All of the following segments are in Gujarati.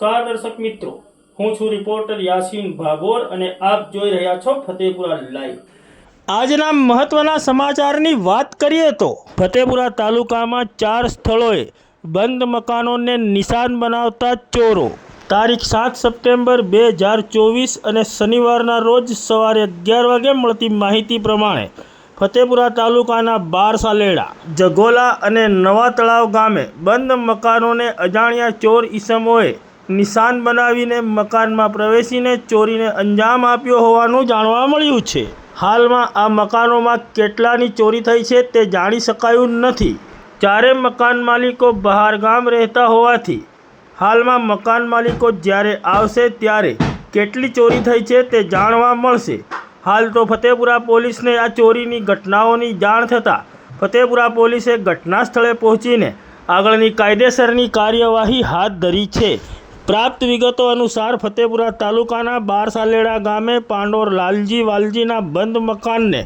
નમસ્કાર દર્શક મિત્રો, હું છું રિપોર્ટર યાસીન ભાગોર અને આપ જોઈ રહ્યા છો ફતેપુરા લાઈવ। આજના મહત્વના સમાચારની વાત કરીએ તો ફતેપુરા તાલુકામાં 4 સ્થળોએ બંધ મકાનોને નિશાન બનાવતા ચોરો। તારીખ 7 સપ્ટેમ્બર 2024 અને શનિવારના રોજ સવારે 11 વાગે મળતી માહિતી પ્રમાણે ફતેપુરા તાલુકાના બારસાલેડા, જગોલા અને નવા તળાવ ગામે બંધ મકાનોને અજાણ્યા ચોર ઈસમોએ નિશાન બનાવીને મકાનમાં પ્રવેશીને ચોરીને અંજામ આપ્યો હોવાનું જાણવા મળ્યું છે। હાલમાં આ મકાનોમાં કેટલાની ચોરી થઈ છે તે જાણી શકાયું નથી। ચારે મકાન માલિકો બહાર ગામ રહેતા હોવાથી હાલમાં મકાન માલિકો જ્યારે આવશે ત્યારે કેટલી ચોરી થઈ છે તે જાણવા મળશે। હાલ તો ફતેપુરા પોલીસને આ ચોરીની ઘટનાઓની જાણ થતાં ફતેપુરા પોલીસે ઘટના સ્થળે પહોંચીને આગળની કાયદેસરની કાર્યવાહી હાથ ધરી છે। પ્રાપ્ત વિગતો અનુસાર ફતેપુરા તાલુકાના બારસાલેડા ગામે પાંડોર લાલજી વાલજીના બંધ મકાનને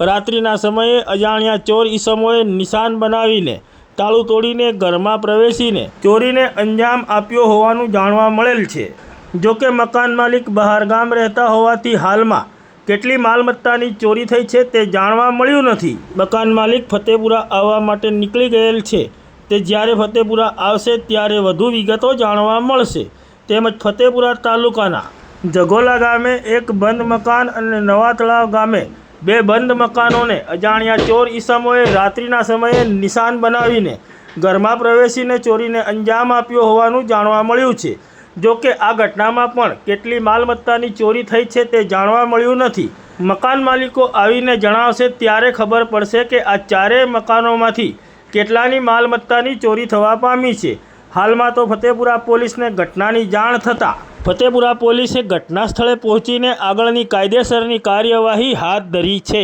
રાત્રિના સમયે અજાણ્યા ચોર ઈસમોએ નિશાન બનાવીને તાળું તોડીને ઘરમાં પ્રવેશીને ચોરીને અંજામ આપ્યો હોવાનું જાણવા મળેલ છે। જોકે મકાન માલિક બહાર ગામ રહેતા હોવાથી હાલમાં કેટલી માલમત્તાની ચોરી થઈ છે તે જાણવા મળ્યું નથી। મકાન માલિક ફતેપુરા આવવા માટે નીકળી ગયેલ છે, તે જ્યારે ફતેપુરા આવશે ત્યારે વધુ વિગતો જાણવા મળશે। તેમજ ફતેપુરા તાલુકાના જગોલા ગામે એક બંધ મકાન અને નવા તળાવ ગામે 2 બંધ મકાનોને અજાણ્યા ચોર ઈસમોએ રાત્રિના સમયે નિશાન બનાવીને ઘરમાં પ્રવેશીને ચોરીને અંજામ આપ્યો હોવાનું જાણવા મળ્યું છે। જોકે આ ઘટનામાં પણ કેટલી માલમત્તાની ચોરી થઈ છે તે જાણવા મળ્યું નથી। મકાન માલિકો આવીને જણાવશે ત્યારે ખબર પડશે કે આ ચારેય મકાનોમાંથી કેટલાની માલમત્તાની ચોરી થવા પામી છે। હાલમાં તો ફતેપુરા પોલીસને ઘટનાની જાણ થતાં ફતેપુરા પોલીસે ઘટના સ્થળે પહોંચીને આગળની કાયદેસરની કાર્યવાહી હાથ ધરી છે।